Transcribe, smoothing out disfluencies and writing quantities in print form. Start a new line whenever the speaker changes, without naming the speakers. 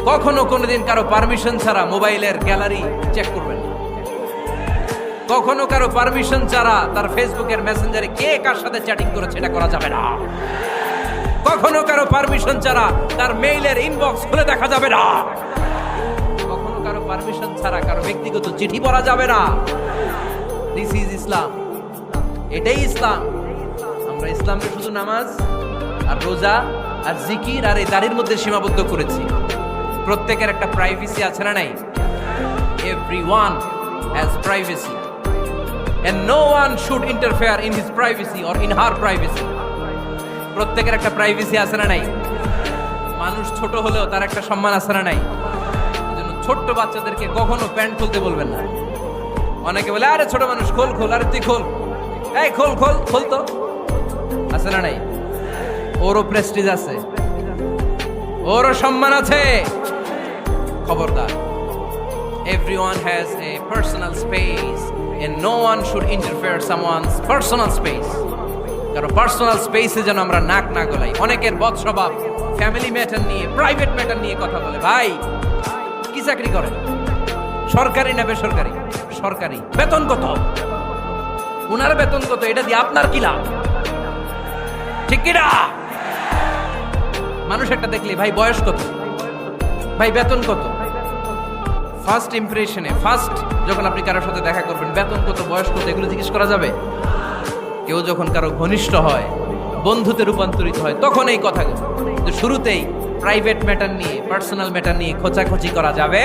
কখনো কোনোদিন কারো পারমিশন ছাড়া মোবাইলের গ্যালারি চেক করবেন না। কখনো কারো পারমিশন ছাড়া তার ফেসবুকের মেসেঞ্জারে কে কার সাথে চ্যাটিং করেছে এটা করা যাবে না। কখনো কারো পারমিশন ছাড়া তার মেইলের ইনবক্স খুলে দেখা যাবে না। কখনো কারো পারমিশন ছাড়া কারো ব্যক্তিগত চিঠি পড়া যাবে না। দিস ইজ ইসলাম, এটাই ইসলাম। আমরা ইসলামকে শুধু নামাজ আর রোজা আর জিকির আর এই দাড়ির মধ্যে সীমাবদ্ধ করেছি। প্রত্যেকের একটা প্রাইভেসি আছে না নাই? Everyone has privacy and no one should interfere in his privacy or in her privacy. প্রত্যেকের একটা প্রাইভেসি আছে না নাই? মানুষ ছোট হলেও তার একটা সম্মান আছে না নাই? এজন্য ছোট্ট বাচ্চাদেরকে কখনো প্যান্ট খুলতে বলবেন না। অনেকে বলে আরে ছোট মানুষ খোল খোল, আরে তুই খোল, এই খোল খোল খোল, তো আছে না নাই? ওরও প্রেস্টিজ আছে, ওরও সম্মান আছে। খবরদার, everyone has a personal space and no one should interfere someone's personal space. কারণ পার্সোনাল স্পেসে যেন আমরা নাক না গলাই। অনেকের বদ স্বভাব ফ্যামিলি ম্যাটার নিয়ে, প্রাইভেট ম্যাটার নিয়ে কথা বলে। ভাই কি চাকরি করেন? সরকারি না বেসরকারি? সরকারি। বেতন কত? উনার বেতন কত? এটা দিয়ে আপনার কি লাভ? ঠিক কি না? মানুষ একটা দেখলে ভাই বয়স কত, ভাই বেতন কত, ফার্স্ট ইমপ্রেশনে, ফার্স্ট যখন আপনি কারোর সাথে দেখা করবেন বেতন কত, বয়স কত, এগুলো জিজ্ঞেস করা যাবে? কেউ যখন কারো ঘনিষ্ঠ হয়, বন্ধুতে রূপান্তরিত হয়, তখন এই কথাগুলো। শুরুতেই প্রাইভেট ম্যাটার নিয়ে, পার্সোনাল ম্যাটার নিয়ে খোঁচাখুচি করা যাবে